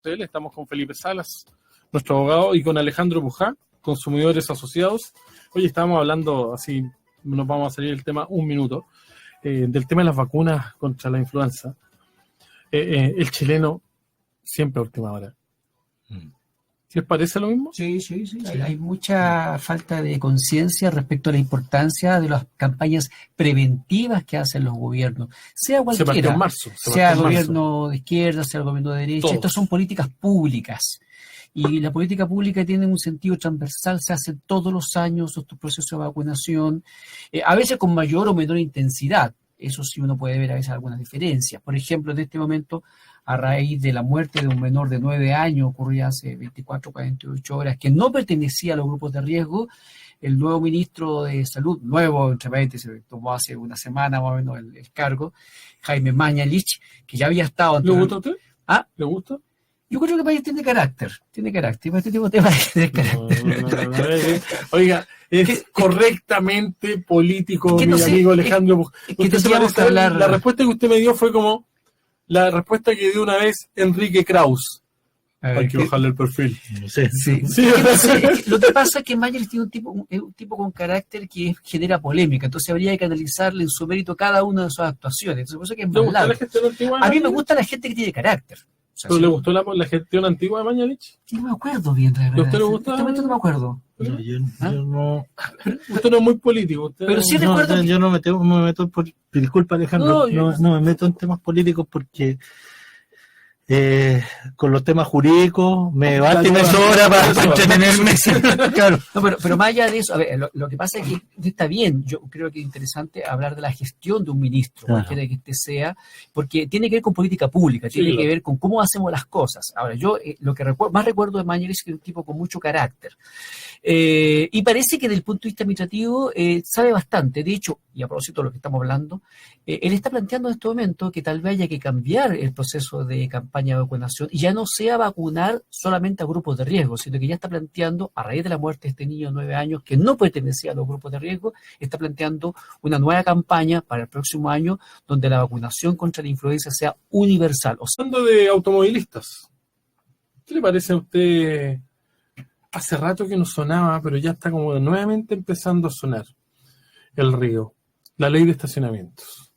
Estamos con Felipe Salas, nuestro abogado, y con Alejandro Pujá, Consumidores Asociados. Hoy estábamos hablando, así nos vamos a salir del tema un minuto, del tema de las vacunas contra la influenza. El chileno siempre a última hora. ¿Les parece lo mismo? Sí. Hay mucha falta de conciencia respecto a la importancia de las campañas preventivas que hacen los gobiernos, sea cualquiera, sea el gobierno de izquierda, sea el gobierno de derecha. Todos. Estas son políticas públicas. Y la política pública tiene un sentido transversal, se hace todos los años estos procesos de vacunación, a veces con mayor o menor intensidad. Eso sí uno puede ver a veces algunas diferencias. Por ejemplo, en este momento, a raíz de la muerte de un menor de 9 años, ocurría hace 24, 48 horas, que no pertenecía a los grupos de riesgo, el nuevo ministro de Salud, nuevo, entre paréntesis, se tomó hace una semana más o menos el cargo, Jaime Mañalich, que ya había estado... ¿Le gusta a usted? ¿Ah? ¿Le gusta? Yo creo que el país tiene carácter, para este tipo de temas tiene carácter. No. Oiga, es correctamente político, mi amigo Alejandro. La respuesta que usted me dio fue como la respuesta que dio una vez Enrique Kraus. Hay que bajarle el perfil. Sí. Lo que pasa es que Mayer tiene un tipo con carácter que genera polémica, entonces habría que analizarle en su mérito cada una de sus actuaciones. Entonces, por eso que es más largo. A mí me gusta la gente que tiene carácter. O sea, ¿pero le gustó la gestión antigua de Mañalich? No me acuerdo bien, la verdad. ¿A usted le gustó? No me acuerdo. Yo no... Usted no es muy político. Usted pero sí recuerdo... Yo no me meto por... Disculpa, Alejandro, no me meto en temas políticos porque... con los temas jurídicos me basta y me sobra para entretenerme. Claro. No, pero más allá de eso, a ver, lo que pasa es que está bien, yo creo que es interesante hablar de la gestión de un ministro, cualquiera que este sea, porque tiene que ver con política pública, tiene que ver con cómo hacemos las cosas. Ahora, yo lo que más recuerdo de Mañalich es que es un tipo con mucho carácter. Y parece que desde el punto de vista administrativo sabe bastante. De hecho, y a propósito de lo que estamos hablando, él está planteando en este momento que tal vez haya que cambiar el proceso de campaña de vacunación y ya no sea vacunar solamente a grupos de riesgo, sino que ya está planteando, a raíz de la muerte de este niño de 9 años que no pertenecía a los grupos de riesgo, está planteando una nueva campaña para el próximo año donde la vacunación contra la influenza sea universal. Hablando de automovilistas, ¿qué le parece a usted? Hace rato que no sonaba, pero ya está como nuevamente empezando a sonar el río, la ley de estacionamientos.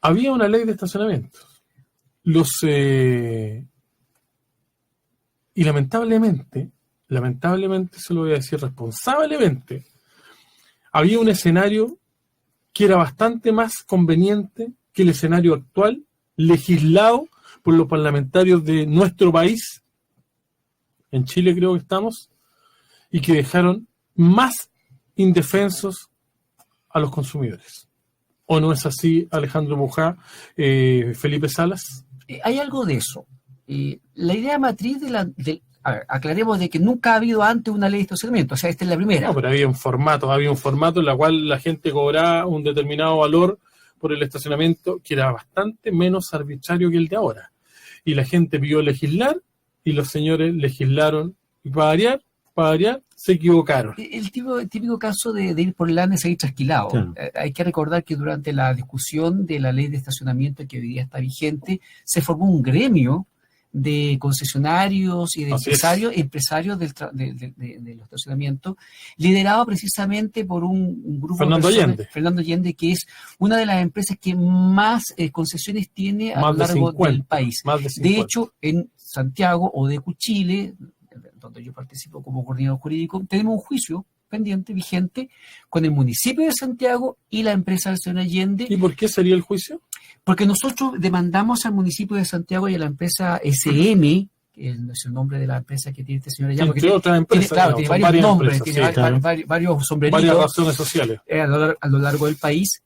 Había una ley de estacionamientos. Y lamentablemente, se lo voy a decir responsablemente, había un escenario que era bastante más conveniente que el escenario actual, legislado por los parlamentarios de nuestro país, en Chile creo que estamos, y que dejaron más indefensos a los consumidores. ¿O no es así, Alejandro Pujá, Felipe Salas? Hay algo de eso. La idea matriz a ver, aclaremos de que nunca ha habido antes una ley de estacionamiento, o sea, esta es la primera. No, pero había un formato en la cual la gente cobraba un determinado valor por el estacionamiento que era bastante menos arbitrario que el de ahora. Y la gente pidió legislar y los señores legislaron y para variar, se equivocaron. El típico caso de ir por lana y seguir trasquilado. Claro. Hay que recordar que durante la discusión de la ley de estacionamiento que hoy día está vigente, se formó un gremio de concesionarios y de empresarios del estacionamiento, liderado precisamente por un grupo Fernando Allende, que es una de las empresas que más concesiones tiene a lo largo del país. De hecho, en Santiago o de Chile, donde yo participo como coordinador jurídico, tenemos un juicio pendiente, vigente, con el municipio de Santiago y la empresa del señor Allende. ¿Y por qué sería el juicio? Porque nosotros demandamos al municipio de Santiago y a la empresa SM, que es el nombre de la empresa que tiene este señor allá. Entre otras empresas. Tiene varios nombres, varios sombreritos. Varias razones sociales. A lo largo del país.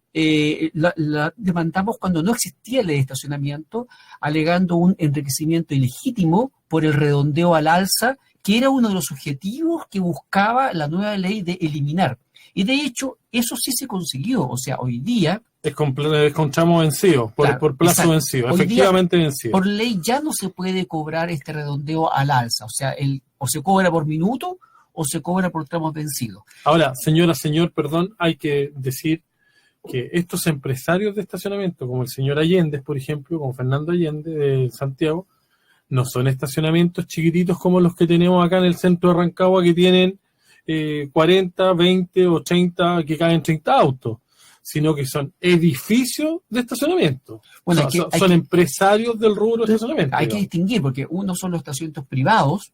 La demandamos cuando no existía ley de estacionamiento, alegando un enriquecimiento ilegítimo por el redondeo al alza, que era uno de los objetivos que buscaba la nueva ley de eliminar. Y de hecho, eso sí se consiguió. O sea, hoy día... Es con tramo vencido, por plazo vencido, efectivamente vencido. Por ley ya no se puede cobrar este redondeo al alza. O sea, o se cobra por minuto o se cobra por tramos vencidos. Ahora, señor, perdón, hay que decir que estos empresarios de estacionamiento, como el señor Allende, por ejemplo, como Fernando Allende de Santiago, no son estacionamientos chiquititos como los que tenemos acá en el centro de Rancagua, que tienen 40, 20 o 30, que caen 30 autos, sino que son edificios de estacionamiento. Bueno, son empresarios del rubro de estacionamiento. Hay que distinguir, porque uno son los estacionamientos privados,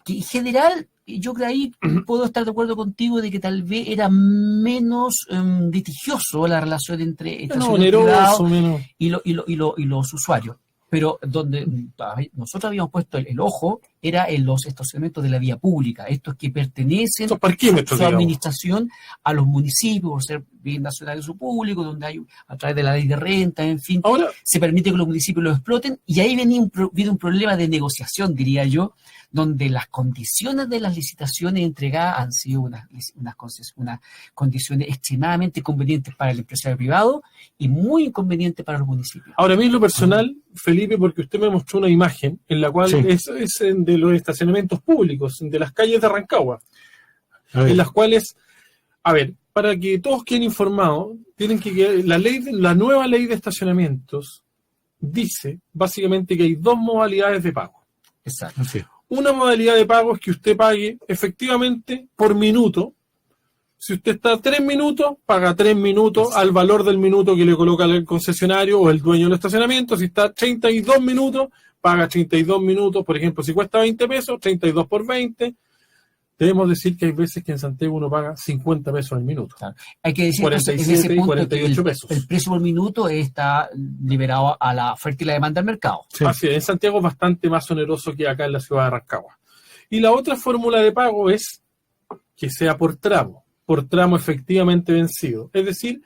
que en general, yo creo ahí puedo estar de acuerdo contigo de que tal vez era menos litigioso la relación entre estacionamientos privados y los usuarios. Pero donde nosotros habíamos puesto el ojo era en los estacionamientos de la vía pública, estos que pertenecen su administración a los municipios, por ser bien nacional de su público, donde hay a través de la ley de renta, en fin, ahora se permite que los municipios lo exploten, y ahí viene un problema de negociación, diría yo, donde las condiciones de las licitaciones entregadas han sido unas condiciones extremadamente convenientes para el empresario privado y muy inconvenientes para los municipios. Ahora, a mí en lo personal, Felipe, porque usted me mostró una imagen en la cual es de los estacionamientos públicos, de las calles de Rancagua, en las cuales, a ver, para que todos queden informados, tienen que la nueva ley de estacionamientos dice básicamente que hay dos modalidades de pago. Exacto. Sí. Una modalidad de pago es que usted pague efectivamente por minuto. Si usted está 3 minutos, paga 3 minutos al valor del minuto que le coloca el concesionario o el dueño del estacionamiento. Si está 32 minutos, paga 32 minutos. Por ejemplo, si cuesta 20 pesos, 32 por 20. Debemos decir que hay veces que en Santiago uno paga 50 pesos al minuto. Claro. Hay que decir 47 en ese punto, y 48 pesos. El precio por minuto está liberado a la oferta y la demanda del mercado. Sí. Así es, en Santiago es bastante más oneroso que acá en la ciudad de Rancagua. Y la otra fórmula de pago es que sea por tramo efectivamente vencido. Es decir,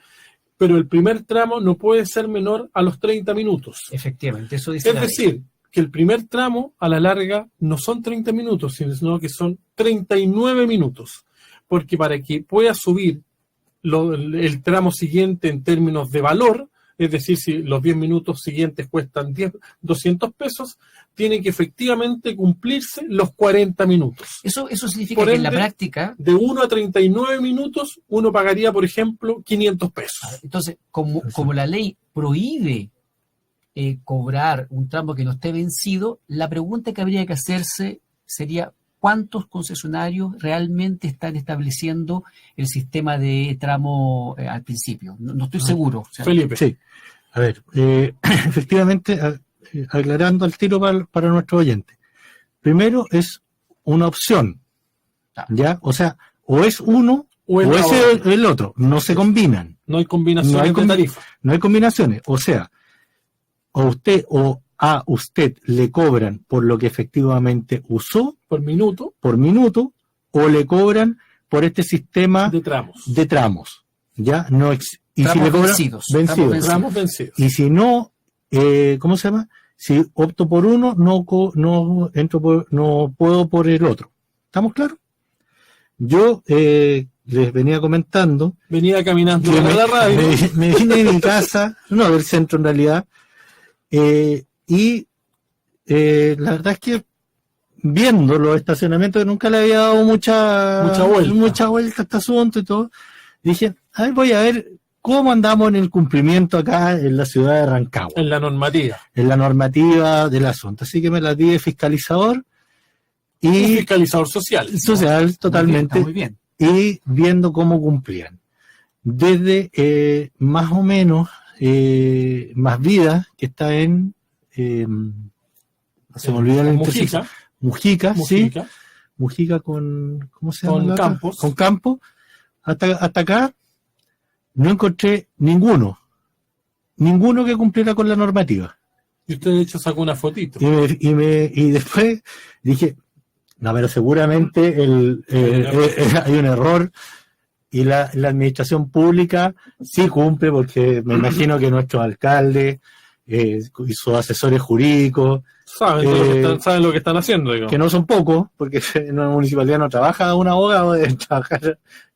pero el primer tramo no puede ser menor a los 30 minutos. Efectivamente, eso dice la ley. Es decir, que el primer tramo, a la larga, no son 30 minutos, sino que son 39 minutos. Porque para que pueda subir el tramo siguiente en términos de valor, es decir, si los 10 minutos siguientes cuestan 200 pesos, tiene que efectivamente cumplirse los 40 minutos. Eso significa que en la práctica... De 1 a 39 minutos, uno pagaría, por ejemplo, 500 pesos. Entonces, como la ley prohíbe cobrar un tramo que no esté vencido, la pregunta que habría que hacerse sería ¿cuántos concesionarios realmente están estableciendo el sistema de tramo al principio? No estoy seguro. O sea, Felipe. Sí. A ver, efectivamente, aclarando al tiro para nuestro oyente. Primero es una opción, ¿ya? O sea, o es uno o es el otro. No se combinan. No hay combinaciones de tarifa. No hay combinaciones. O sea, a usted le cobran por lo que efectivamente usó por minuto, o le cobran por este sistema de tramos. ¿Ya? No y tramos si le cobran vencidos. Y si no, ¿cómo se llama? Si opto por uno, no puedo por el otro. ¿Estamos claros? Yo les venía comentando. Venía caminando de la radio. Me vine de mi casa, no del centro en realidad. La verdad es que viendo los estacionamientos, que nunca le había dado mucha vuelta a este asunto y todo, dije, a ver, voy a ver cómo andamos en el cumplimiento acá en la ciudad de Rancagua. En la normativa. En la normativa del asunto. Así que me la di de fiscalizador. Un fiscalizador social. Social, totalmente. Muy bien. Y viendo cómo cumplían. Desde más o menos Más Vida, que está en se me olvidó la Mujica, sí. Mujica con ¿cómo se llama? Con Campos. Hasta acá no encontré ninguno que cumpliera con la normativa. Y usted de hecho sacó una fotito. Y después dije, no, pero seguramente hay un error. Y la administración pública sí cumple, porque me imagino que nuestros alcaldes y sus asesores jurídicos saben lo que están haciendo, digamos. Que no son pocos, porque en una municipalidad no trabaja un abogado,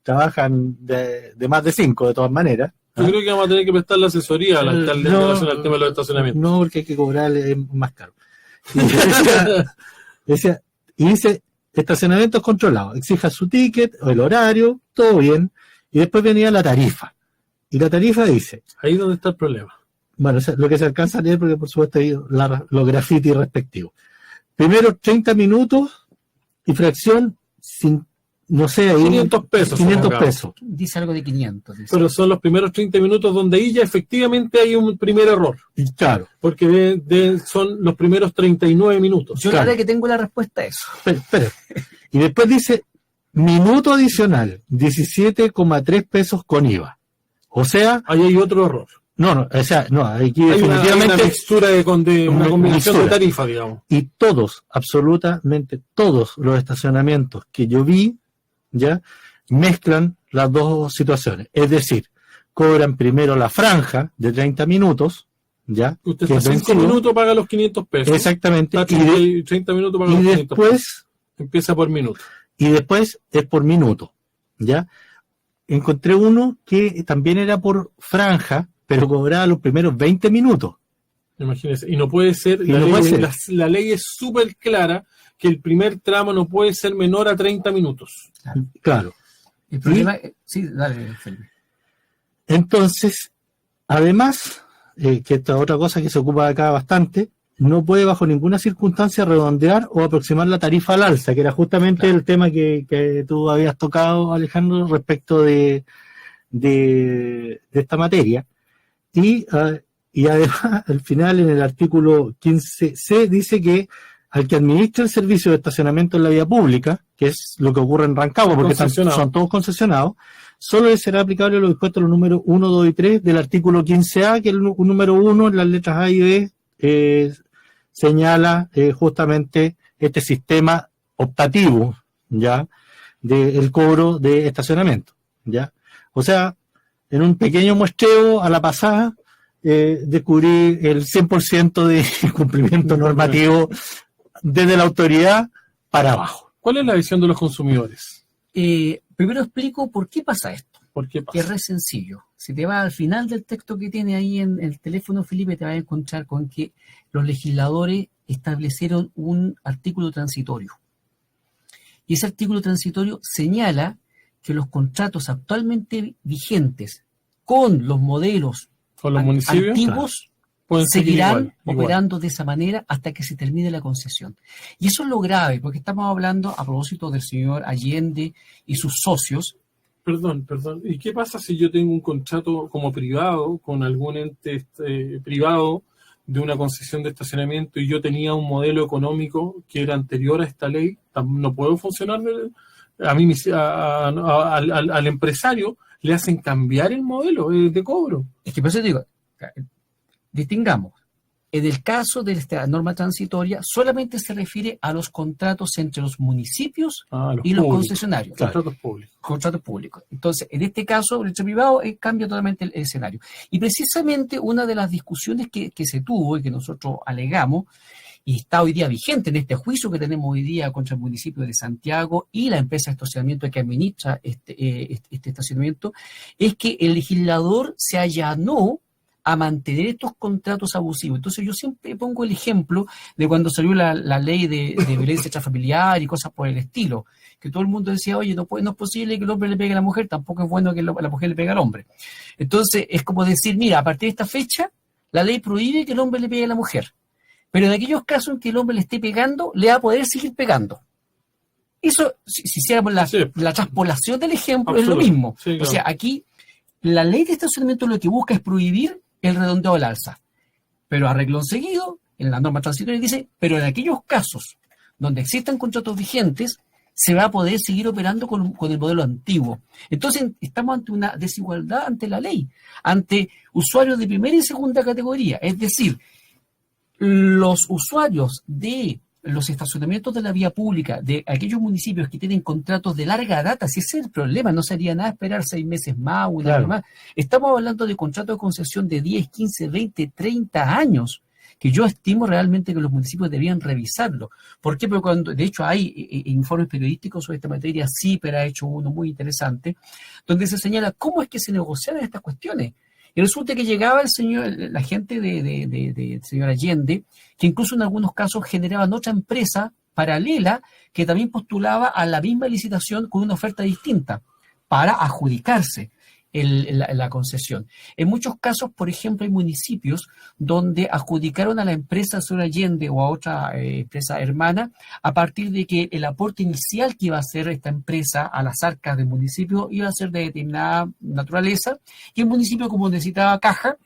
trabajan de más de 5 de todas maneras. Yo creo que vamos a tener que prestarle asesoría al alcalde en relación al tema de los estacionamientos. No, porque hay que cobrarle más caro. Y dice estacionamientos controlados, exija su ticket o el horario, todo bien, y después venía la tarifa. Y la tarifa dice... Ahí es donde está el problema. bueno, lo que se alcanza a leer, porque por supuesto hay los grafitis respectivos. Primero 30 minutos y fracción sin, no sé, ahí 500 pesos. 500 pesos. Dice algo de 500. Dice. Pero son los primeros 30 minutos donde ahí ya efectivamente hay un primer error. Claro. Porque son los primeros 39 minutos. Yo la verdad que tengo la respuesta a eso. Espera. Y después dice, minuto adicional, 17,3 pesos con IVA. O sea... Ahí hay otro error. No, aquí hay definitivamente... una mixtura una combinación de tarifa, digamos. Y absolutamente todos los estacionamientos que yo vi, ya, mezclan las dos situaciones. Es decir, cobran primero la franja de 30 minutos, ya. Usted está 5 minutos, paga los 500 pesos. Exactamente. Y 30 minutos paga los 500 después, pesos. Empieza por minuto. Y después es por minuto, ya. Encontré uno que también era por franja, pero cobraba los primeros 20 minutos. Imagínese. Y no puede ser, la ley es súper clara que el primer tramo no puede ser menor a 30 minutos. Claro. El problema, sí, dale, Felipe. Entonces, además, que esta otra cosa que se ocupa acá bastante, no puede bajo ninguna circunstancia redondear o aproximar la tarifa al alza, que era justamente el tema que tú habías tocado, Alejandro, respecto de esta materia. Y además, al final, en el artículo 15C, dice que al que administra el servicio de estacionamiento en la vía pública, que es lo que ocurre en Rancagua, porque son todos concesionados, solo le será aplicable lo dispuesto en los números 1, 2 y 3 del artículo 15A, que el número 1, en las letras A y B, señala justamente este sistema optativo, ¿ya?, del cobro de estacionamiento, ¿ya? O sea, en un pequeño muestreo a la pasada, descubrí el 100% de cumplimiento normativo desde la autoridad para abajo. ¿Cuál es la visión de los consumidores? Primero explico por qué pasa esto. ¿Por qué pasa? Que es re sencillo. Si te vas al final del texto que tiene ahí en el teléfono, Felipe, te vas a encontrar con que los legisladores establecieron un artículo transitorio. Y ese artículo transitorio señala que los contratos actualmente vigentes con los modelos antiguos seguirán operando de esa manera hasta que se termine la concesión. Y eso es lo grave, porque estamos hablando a propósito del señor Allende y sus socios. Perdón. ¿Y qué pasa si yo tengo un contrato como privado con algún ente privado de una concesión de estacionamiento y yo tenía un modelo económico que era anterior a esta ley? ¿No puedo funcionar? A mí, al empresario le hacen cambiar el modelo de cobro. Es que por eso te digo, distingamos. En el caso de esta norma transitoria, solamente se refiere a los contratos entre los municipios y los concesionarios. Contratos públicos. Entonces, en este caso, el derecho privado cambia totalmente el escenario. Y precisamente una de las discusiones que se tuvo y que nosotros alegamos, y está hoy día vigente en este juicio que tenemos hoy día contra el municipio de Santiago y la empresa de estacionamiento que administra este estacionamiento, es que el legislador se allanó a mantener estos contratos abusivos. Entonces yo siempre pongo el ejemplo de cuando salió la ley de violencia intrafamiliar y cosas por el estilo, que todo el mundo decía, oye, no es posible que el hombre le pegue a la mujer, tampoco es bueno que la mujer le pegue al hombre. Entonces es como decir, mira, a partir de esta fecha, la ley prohíbe que el hombre le pegue a la mujer, pero en aquellos casos en que el hombre le esté pegando, le va a poder seguir pegando. Eso, si hiciéramos la transpolación del ejemplo, es lo mismo. Sí, claro. O sea, aquí la ley de estacionamiento lo que busca es prohibir el redondeo al alza. Pero a renglón seguido, en la norma transitoria dice, pero en aquellos casos donde existan contratos vigentes, se va a poder seguir operando con el modelo antiguo. Entonces, estamos ante una desigualdad ante la ley, ante usuarios de primera y segunda categoría. Es decir, los usuarios de los estacionamientos de la vía pública de aquellos municipios que tienen contratos de larga data, si ese es el problema, no sería nada esperar 6 meses más o un año más. Estamos hablando de contratos de concesión de 10, 15, 20, 30 años, que yo estimo realmente que los municipios deberían revisarlo. ¿Por qué? Porque de hecho hay informes periodísticos sobre esta materia, CIPER ha hecho uno muy interesante, donde se señala cómo es que se negociaban estas cuestiones. Y resulta que llegaba la gente del señor Allende, que incluso en algunos casos generaban otra empresa paralela que también postulaba a la misma licitación con una oferta distinta para adjudicarse. la concesión. En muchos casos, por ejemplo, hay municipios donde adjudicaron a la empresa Sur Allende o a otra empresa hermana a partir de que el aporte inicial que iba a hacer esta empresa a las arcas del municipio iba a ser de determinada naturaleza, y el municipio, como necesitaba caja,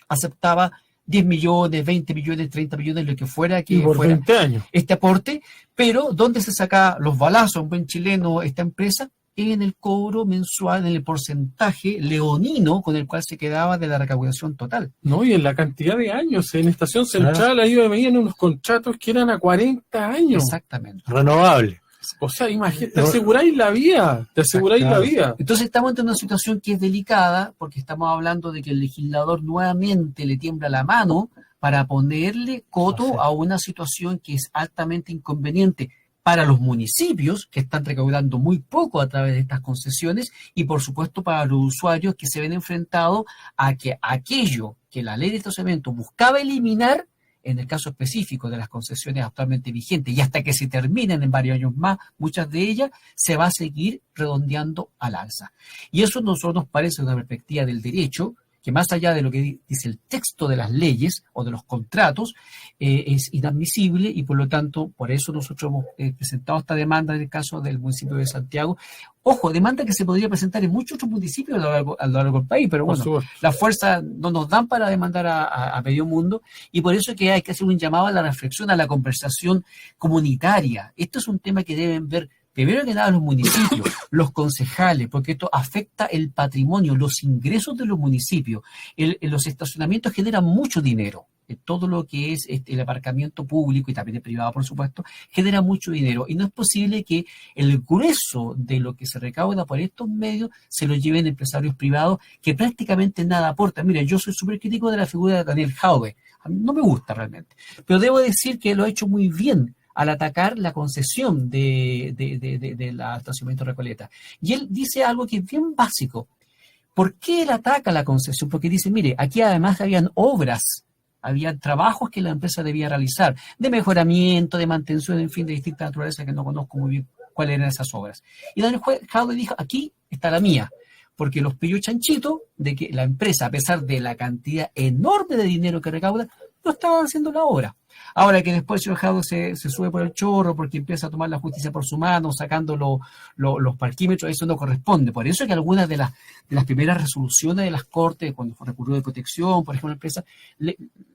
aceptaba 10 millones, 20 millones, 30 millones, lo que fuera que fuera 20 años. Este aporte, pero ¿dónde se saca los balazos, un buen chileno, esta empresa? En el cobro mensual, en el porcentaje leonino con el cual se quedaba de la recaudación total. No, y en la cantidad de años. En Estación Central ahí veían unos contratos que eran a 40 años. Exactamente. Renovable. O sea, imagínate, te aseguráis la vida, la vida. Entonces estamos en una situación que es delicada, porque estamos hablando de que el legislador nuevamente le tiembla la mano para ponerle coto a una situación que es altamente inconveniente para los municipios, que están recaudando muy poco a través de estas concesiones, y por supuesto para los usuarios que se ven enfrentados a que aquello que la ley de estacionamiento buscaba eliminar, en el caso específico de las concesiones actualmente vigentes, y hasta que se terminen en varios años más, muchas de ellas, se va a seguir redondeando al alza. Y eso a nosotros nos parece una perspectiva del derecho, que más allá de lo que dice el texto de las leyes o de los contratos, es inadmisible, y por lo tanto, por eso nosotros hemos presentado esta demanda en el caso del municipio de Santiago. Ojo, demanda que se podría presentar en muchos otros municipios a lo largo del país, pero bueno, las fuerzas no nos dan para demandar a medio mundo, y por eso es que hay que hacer un llamado a la reflexión, a la conversación comunitaria. Esto es un tema que deben ver primero que nada los municipios, los concejales, porque esto afecta el patrimonio, los ingresos de los municipios. Los estacionamientos generan mucho dinero. Todo lo que es el aparcamiento público y también el privado, por supuesto, genera mucho dinero. Y no es posible que el grueso de lo que se recauda por estos medios se lo lleven empresarios privados que prácticamente nada aportan. Mira, yo soy súper crítico de la figura de Daniel Jadwe. A mí no me gusta realmente. Pero debo decir que lo ha hecho muy bien al atacar la concesión de la estacionamiento Recoleta. Y él dice algo que es bien básico. ¿Por qué él ataca la concesión? Porque dice, mire, aquí además habían obras, había trabajos que la empresa debía realizar, de mejoramiento, de mantención, en fin, de distinta naturaleza, que no conozco muy bien cuáles eran esas obras. Y Daniel Jadwe dijo, aquí está la mía, porque los pilló chanchito de que la empresa, a pesar de la cantidad enorme de dinero que recauda, no estaba haciendo la obra. Ahora que después el señor Jadwe se sube por el chorro porque empieza a tomar la justicia por su mano, sacando los parquímetros, eso no corresponde. Por eso es que algunas de las primeras resoluciones de las Cortes, cuando fue recurrido de protección, por ejemplo, la empresa,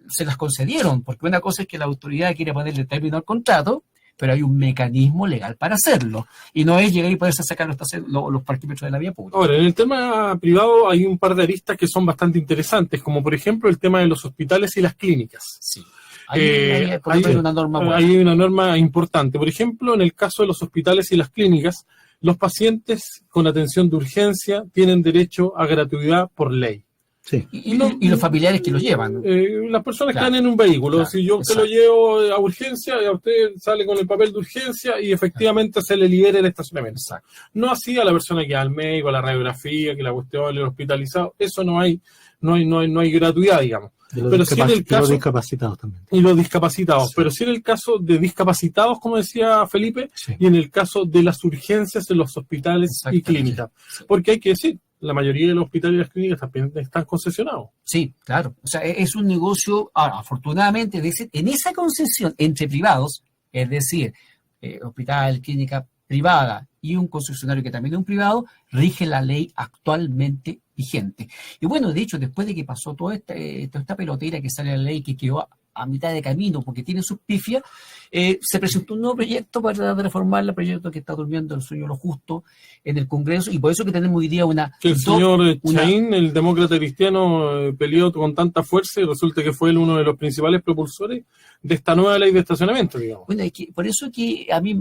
se las concedieron, porque una cosa es que la autoridad quiere ponerle término al contrato, pero hay un mecanismo legal para hacerlo. Y no es llegar y poderse sacar los parquímetros de la vía pública. Ahora, en el tema privado hay un par de aristas que son bastante interesantes, como por ejemplo el tema de los hospitales y las clínicas. Sí. Hay una norma importante. Por ejemplo, en el caso de los hospitales y las clínicas, los pacientes con atención de urgencia tienen derecho a gratuidad por ley. Sí. Y los familiares que los llevan. Las personas que están en un vehículo. Si yo te lo llevo a urgencia, y a usted sale con el papel de urgencia y efectivamente se le libera el estacionamiento. Exacto. No así a la persona que va al médico, a la radiografía, que la cuestión, el hospitalizado. Eso no hay gratuidad, digamos. Pero sí en el caso, los discapacitados también. Y los discapacitados. Sí. Pero sí en el caso de discapacitados, como decía Felipe, sí. Y en el caso de las urgencias de los hospitales y clínicas. Sí. Porque hay que decir, la mayoría de los hospitales y las clínicas también están concesionados. Sí, claro. O sea, es un negocio, afortunadamente, en esa concesión entre privados, es decir, hospital, clínica privada y un concesionario que también es un privado, rige la ley actualmente vigente. Y bueno, de hecho, después de que pasó toda esta pelotera que sale a la ley, que quedó a mitad de camino porque tiene sus pifias, se presentó un nuevo proyecto para reformar el proyecto que está durmiendo el sueño de lo justo en el Congreso, y por eso que tenemos hoy día que el señor Chaín, el demócrata cristiano, peleó con tanta fuerza y resulta que fue él uno de los principales propulsores de esta nueva ley de estacionamiento, digamos. Bueno, por eso que a mí,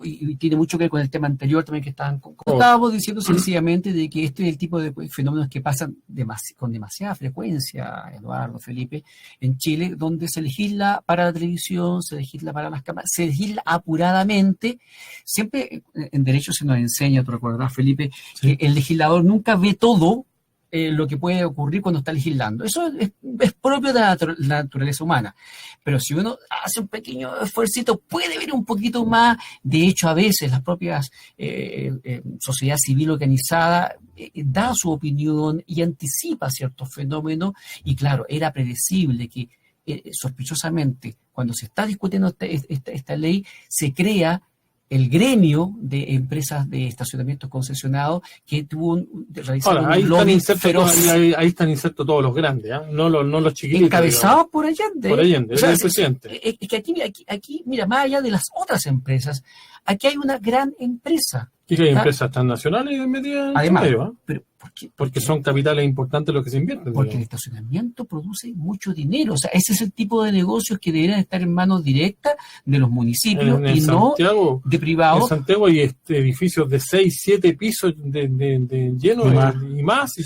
y tiene mucho que ver con el tema anterior también que estábamos diciendo sencillamente de que este es el tipo de fenómenos que pasan con demasiada frecuencia, Eduardo, Felipe, en Chile, donde se legisla para la televisión, se legisla para las cámaras, se legisla apuradamente. Siempre en derecho se nos enseña, tú recordarás, Felipe, sí, que el legislador nunca ve todo lo que puede ocurrir cuando está legislando. Eso es propio de la naturaleza humana. Pero si uno hace un pequeño esfuerzo, puede ver un poquito más. De hecho, a veces las propias sociedad civil organizada da su opinión y anticipa ciertos fenómenos. Y claro, era predecible que sospechosamente, cuando se está discutiendo esta ley, se crea el gremio de empresas de estacionamientos concesionados que tuvo realizado un lobby feroz. Ahí están insertos todos los grandes, ¿eh? no los chiquititos. Encabezados por Allende. Por Allende, o sea, el presidente. Es que aquí, mira, más allá de las otras empresas, aquí hay una gran empresa. Y hay empresas transnacionales metidas en además, medio, ¿eh? Pero, porque son capitales importantes los que se invierten. Porque el estacionamiento produce mucho dinero. O sea, ese es el tipo de negocios que deberían estar en manos directas de los municipios y no de privados. En Santiago hay edificios de 6, 7 pisos llenos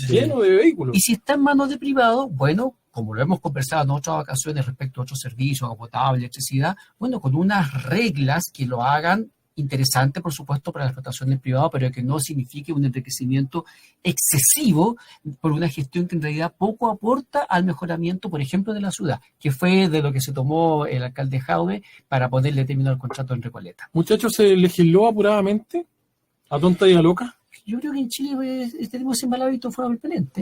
llenos de vehículos. Y si está en manos de privados, bueno, como lo hemos conversado en otras ocasiones respecto a otros servicios, agua potable, electricidad, bueno, con unas reglas que lo hagan interesante, por supuesto, para la explotación del privado, pero que no signifique un enriquecimiento excesivo por una gestión que en realidad poco aporta al mejoramiento, por ejemplo, de la ciudad, que fue de lo que se tomó el alcalde Jaume para poderle terminar el contrato en Recoleta. Muchachos, ¿se legisló apuradamente? ¿A tonta y a loca? Yo creo que en Chile tenemos ese mal hábito fuera del pendiente.